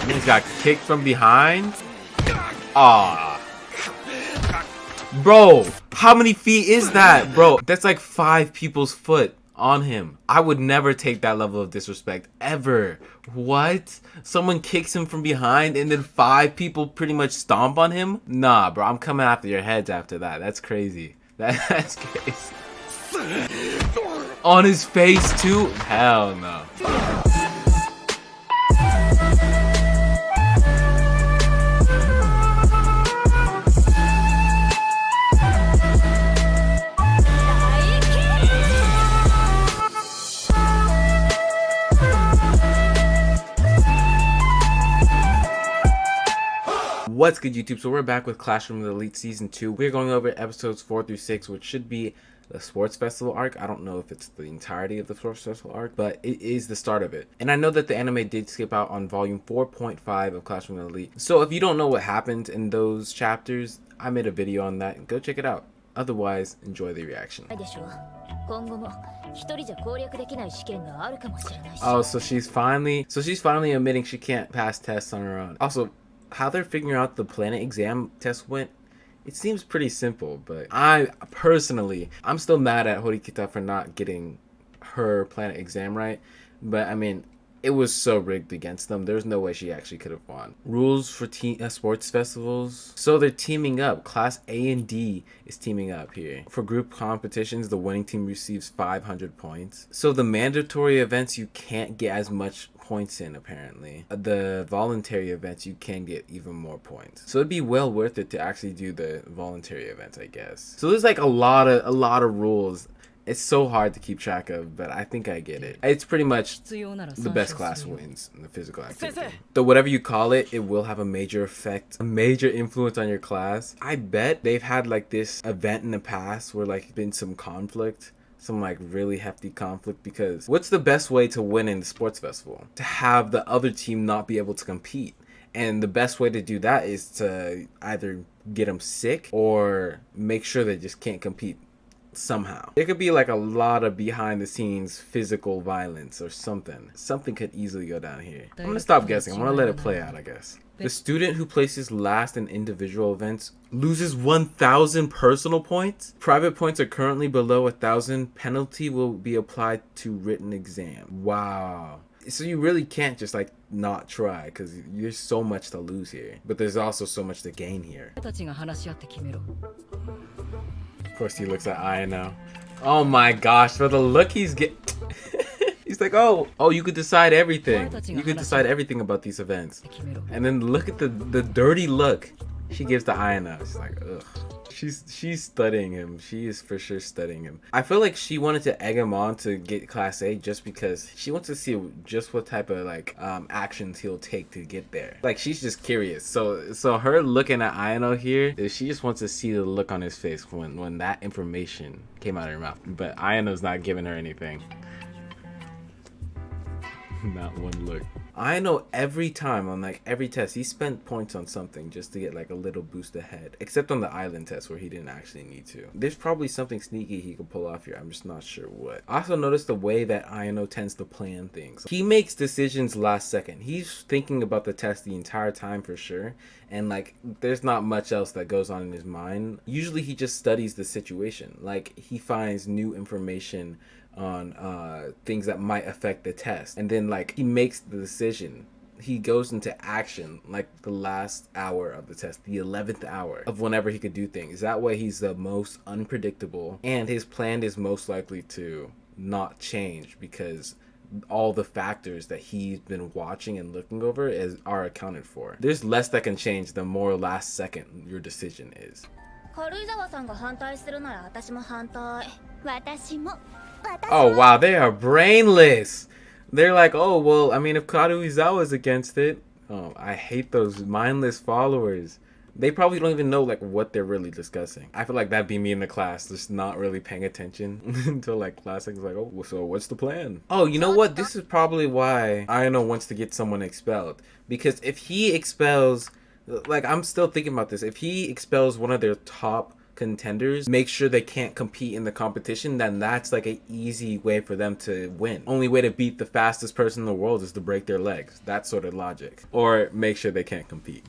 He's got kicked from behind. Ah, bro, how many feet is that, bro? That's like 5 people's foot on him. I would never take that level of disrespect ever. What? Someone kicks him from behind and then 5 people pretty much stomp on him? Nah, bro, I'm coming after your heads after that. That's crazy. That's crazy. On his face too? Hell no. What's good, YouTube? So we're back with Classroom of the Elite Season 2. We're going over episodes 4 through 6, which should be the Sports Festival arc. I don't know if it's the entirety of the Sports Festival arc, but it is the start of it. And I know that the anime did skip out on volume 4.5 of Classroom of the Elite. So if you don't know what happened in those chapters, I made a video on that. Go check it out. Otherwise, enjoy the reaction. Oh, so she's finally admitting she can't pass tests on her own. Also, how they're figuring out the planet exam test went, it seems pretty simple, but I'm still mad at HORIKITA for not getting her planet exam right. But I mean, it was so rigged against them. There's no way she actually could have won. Rules for sports festivals. So they're teaming up. Class A and D is teaming up here. For group competitions, the winning team receives 500 points. So the mandatory events, you can't get as much points in, apparently. The voluntary events, you can get even more points. So it'd be well worth it to actually do the voluntary events, I guess. So there's like a lot of rules. It's so hard to keep track of, but I think I get it. It's pretty much the best class wins in the physical activity. So whatever you call it, it will have a major effect, a major influence on your class. I bet they've had like this event in the past where like been some conflict, some like really hefty conflict, because what's the best way to win in the sports festival? To have the other team not be able to compete. And the best way to do that is to either get them sick or make sure they just can't compete somehow. There could be like a lot of behind the scenes physical violence or something. Something could easily go down here. I'm gonna stop guessing. I'm gonna let it play out, I guess. The student who places last in individual events loses 1,000 personal points. Private points are currently below 1,000. Penalty will be applied to written exam. Wow. So you really can't just like not try, because there's so much to lose here. But there's also so much to gain here. Of course he looks at Aya now. Oh my gosh, for the look he's he's like, oh, you could decide everything. You could decide everything about these events. And then look at the dirty look she gives to Aya now. She's like, ugh. She's studying him. She is for sure studying him. I feel like she wanted to egg him on to get Class A just because she wants to see just what type of like actions he'll take to get there. Like, she's just curious. So her looking at Ayano here, she just wants to see the look on his face when that information came out of her mouth. But Ayano's not giving her anything. Not one look. I know every time on like every test he spent points on something just to get like a little boost ahead, except on the island test where he didn't actually need to. There's probably something sneaky he could pull off here. I'm just not sure what. I also noticed the way that Ayano tends to plan things. He makes decisions last second. He's thinking about the test the entire time for sure, and like there's not much else that goes on in his mind. Usually he just studies the situation. Like he finds new information on things that might affect the test, and then like he makes the decision. He goes into action like the last hour of the test, the 11th hour of whenever he could do things. That way he's the most unpredictable, and his plan is most likely to not change because all the factors that he's been watching and looking over are accounted for. There's less that can change the more last second your decision is. Oh wow, they are brainless. They're like, oh well, I mean, if Karuizawa's against it, oh, I hate those mindless followers. They probably don't even know like what they're really discussing. I feel like that'd be me in the class, just not really paying attention until like class is like, oh, so what's the plan? Oh, you know what? This is probably why Ayano wants to get someone expelled, because if he expels, like I'm still thinking about this, if he expels one of their top contenders, make sure they can't compete in the competition, then that's like an easy way for them to win. Only way to beat the fastest person in the world is to break their legs. That sort of logic. Or make sure they can't compete.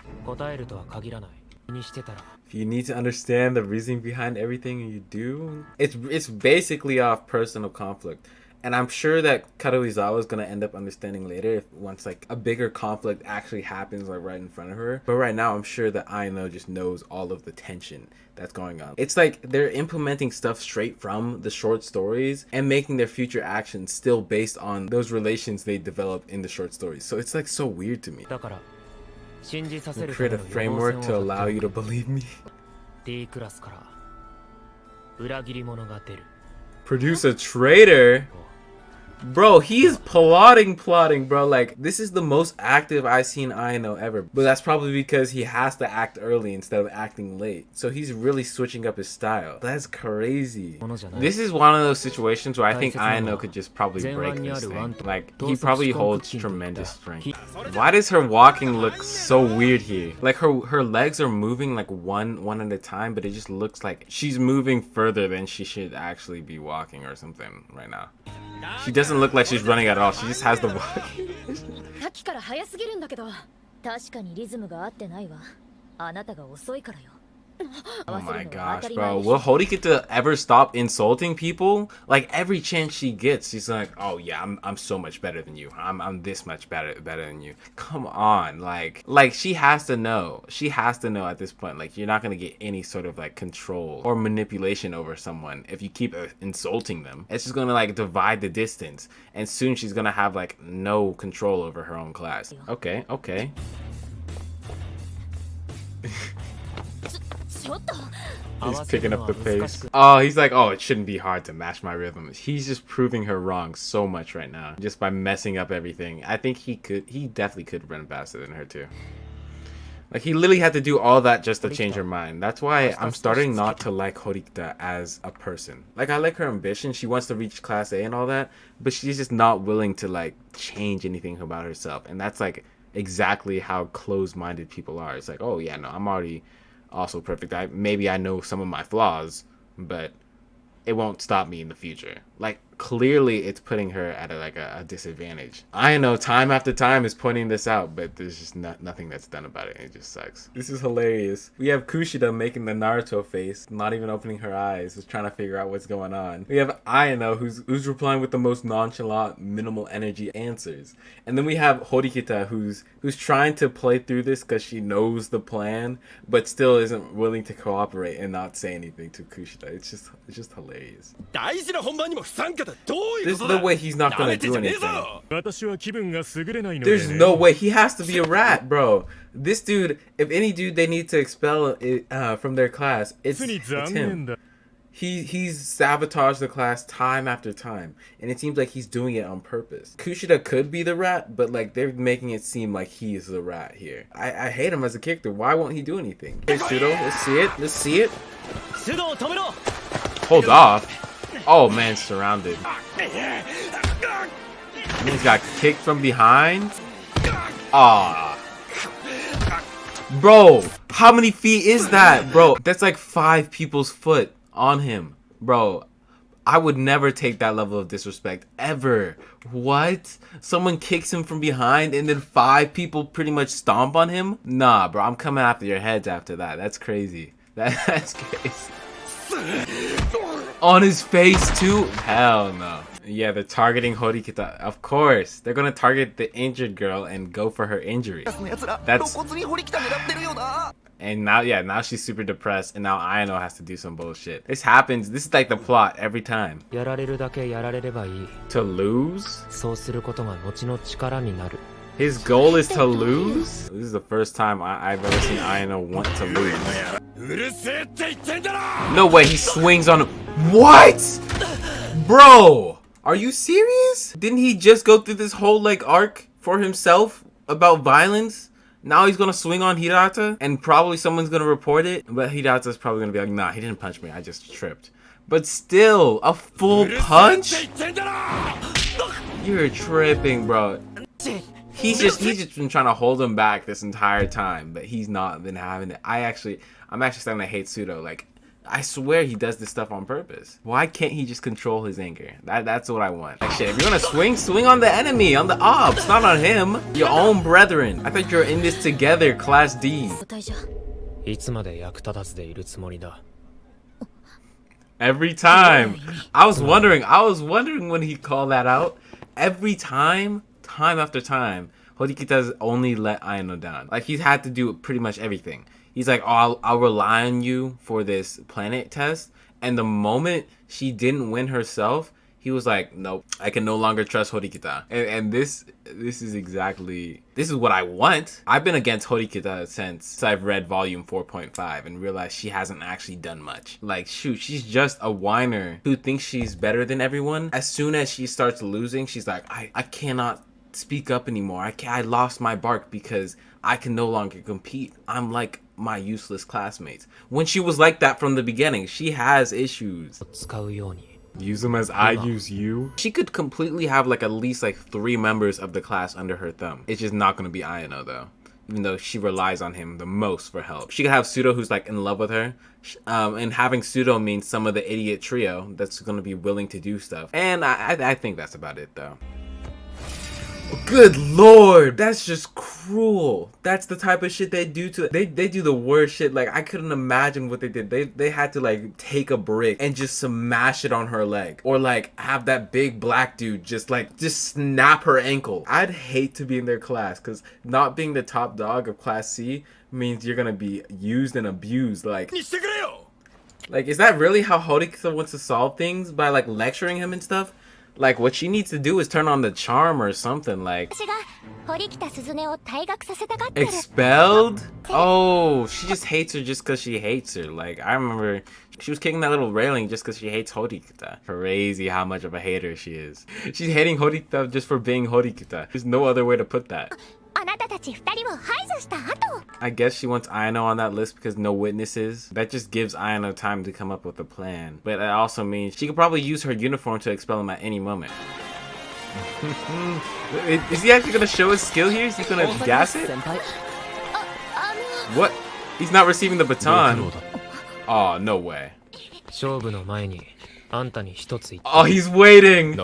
If you need to understand the reasoning behind everything you do, it's basically off personal conflict. And I'm sure that Karuizawa is going to end up understanding later if once like a bigger conflict actually happens like right in front of her. But right now I'm sure that Aino just knows all of the tension that's going on. It's like they're implementing stuff straight from the short stories and making their future actions still based on those relations they developed in the short stories. So it's like so weird to me. Create a framework to allow you to believe me. Produce a traitor? Bro, he's plotting, bro. Like, this is the most active I've seen Aino ever. But that's probably because he has to act early instead of acting late. So he's really switching up his style. That's crazy. This is one of those situations where I think Aino could just probably break this thing. Like, he probably holds tremendous strength. Why does her walking look so weird here? Like, her legs are moving like one at a time, but it just looks like she's moving further than she should actually be walking or something right now. She doesn't look like she's running at all. She just has the walk. Oh my gosh, bro. Will HORIKITA ever stop insulting people? Like, every chance she gets, she's like, oh yeah, I'm so much better than you. I'm this much better than you. Come on, like she has to know. She has to know at this point, like, you're not gonna get any sort of like control or manipulation over someone if you keep insulting them. It's just gonna like divide the distance, and soon she's gonna have like no control over her own class. Okay. He's picking up the pace. Oh, he's like, oh, it shouldn't be hard to match my rhythm. He's just proving her wrong so much right now, just by messing up everything. I think he definitely could run faster than her too. Like, he literally had to do all that just to change her mind. That's why I'm starting not to like HORIKITA as a person. Like, I like her ambition. She wants to reach Class A and all that, but she's just not willing to like change anything about herself. And that's like exactly how closed-minded people are. It's like, oh yeah, no, I'm already also perfect. Maybe I know some of my flaws, but it won't stop me in the future. Like, clearly it's putting her at a disadvantage. I know time after time is pointing this out, but there's just nothing that's done about it. It just sucks. This is hilarious. We have Kushida making the Naruto face, not even opening her eyes, just trying to figure out what's going on. We have Aino who's replying with the most nonchalant, minimal energy answers. And then we have HORIKITA who's trying to play through this because she knows the plan, but still isn't willing to cooperate and not say anything to Kushida. It's just hilarious. There's no way he's not gonna do anything. There's no way. He has to be a rat, bro. This dude, if any dude they need to expel from their class, it's him. He's sabotaged the class time after time, and it seems like he's doing it on purpose. Kushida could be the rat, but like they're making it seem like he's the rat here. I hate him as a character. Why won't he do anything? Here's Pseudo. Let's see it. Hold off. Oh man, surrounded. He's got kicked from behind. Ah, bro, how many feet is that, bro? That's like 5 people's foot on him, bro. I would never take that level of disrespect ever. What? Someone kicks him from behind and then 5 people pretty much stomp on him? Nah, bro, I'm coming after your heads after that. That's crazy. That's crazy. On his face too? Hell no. Yeah, they're targeting HORIKITA. Of course. They're gonna target the injured girl and go for her injury. That's... And now she's super depressed, and now Aino has to do some bullshit. This happens. This is like the plot every time. To lose? His goal is to lose? This is the first time I've ever seen Aino want to lose. No way, he swings on him. What? Bro, are you serious? Didn't he just go through this whole like arc for himself about violence? Now he's gonna swing on Hirata, and probably someone's gonna report it, but Hirata's probably gonna be like, nah, he didn't punch me, I just tripped. But still, a full punch? You're tripping, bro. He's just been trying to hold him back this entire time, but he's not been having it. I'm actually starting to hate Pseudo. Like, I swear he does this stuff on purpose. Why can't he just control his anger? That's what I want. Like, shit, if you're gonna swing on the enemy, on the ops, not on him. Your own brethren. I thought you were in this together, Class D. Every time. I was wondering when he called that out. Every time after time, Horikita's only let Ayano down. Like, he's had to do pretty much everything. He's like, oh, I'll rely on you for this planet test. And the moment she didn't win herself, he was like, nope, I can no longer trust Horikita. And this is what I want. I've been against Horikita since I've read volume 4.5 and realized she hasn't actually done much. Like, shoot, she's just a whiner who thinks she's better than everyone. As soon as she starts losing, she's like, I cannot speak up anymore. I lost my bark because I can no longer compete. I'm like my useless classmates. When she was like that from the beginning, she has issues. Use them as I use you. She could completely have like at least like 3 members of the class under her thumb. It's just not gonna be Ayano though, even though she relies on him the most for help. She could have Pseudo who's like in love with her, and having Pseudo means some of the idiot trio that's gonna be willing to do stuff. And I think that's about it though. Good lord, that's just cruel. That's the type of shit they do to they do the worst shit. Like, I couldn't imagine what they did. They had to like take a brick and just smash it on her leg, or like have that big black dude just snap her ankle. I'd hate to be in their class, because not being the top dog of Class C means you're gonna be used and abused. Like, is that really how Horikita wants to solve things? By like lecturing him and stuff? Like, what she needs to do is turn on the charm or something, like... Expelled? Oh, she just hates her just because she hates her. Like, I remember she was kicking that little railing just because she hates Horikita. Crazy how much of a hater she is. She's hating Horikita just for being Horikita. There's no other way to put that. I guess she wants Ayano on that list because no witnesses. That just gives Ayano time to come up with a plan. But that also means she could probably use her uniform to expel him at any moment. Is he actually going to show his skill here? Is he going to gas it? What? He's not receiving the baton. Oh, no way. Oh, he's waiting.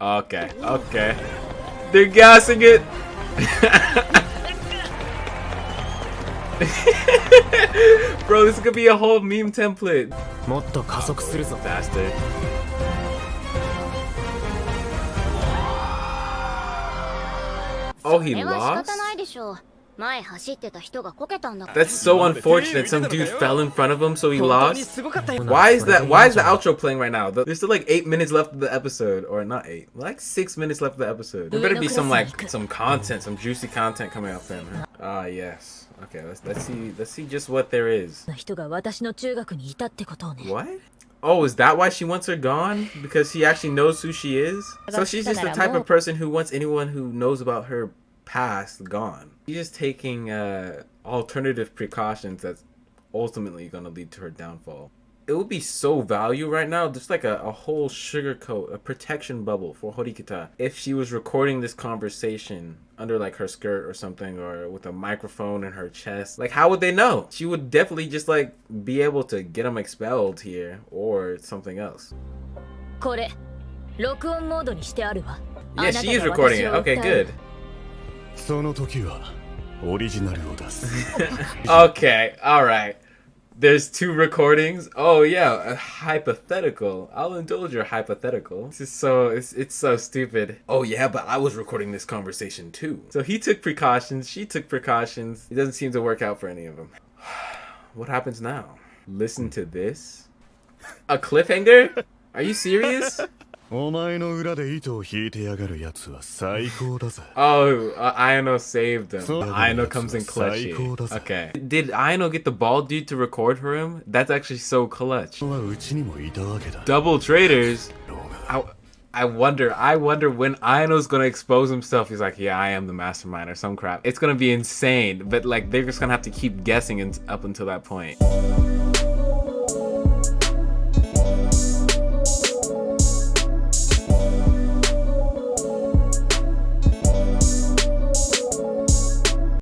Okay, okay. They're gassing it. Bro, this could be a whole meme template. Bastard. Oh, he lost? That's so unfortunate. Some dude fell in front of him, so he lost. Why is the outro playing right now? There's still like 8 minutes left of the episode, or not 8, like 6 minutes left of the episode. There better be some content, some juicy content coming out from him. Ah, yes. Okay, let's see just what there is. What? Oh, is that why she wants her gone? Because she actually knows who she is? So she's just the type of person who wants anyone who knows about her past gone. She's just taking alternative precautions that's ultimately going to lead to her downfall. It would be so value right now, just like a whole sugar coat, a protection bubble for Horikita, if she was recording this conversation under like her skirt or something, or with a microphone in her chest. Like, how would they know? She would definitely just like be able to get them expelled here or something else. Yeah, she is recording it. Okay, good. Okay, alright. There's 2 recordings. Oh yeah, a hypothetical. I'll indulge your hypothetical. This is so, it's so stupid. Oh yeah, but I was recording this conversation too. So he took precautions, she took precautions. It doesn't seem to work out for any of them. What happens now? Listen to this. A cliffhanger? Are you serious? Oh, Ayano saved him. Ayano comes in clutch here. Okay. Did Ayano get the bald dude to record for him? That's actually so clutch. Double traitors? I wonder when Ayano's gonna expose himself. He's like, yeah, I am the mastermind or some crap. It's gonna be insane. But like, they're just gonna have to keep guessing up until that point.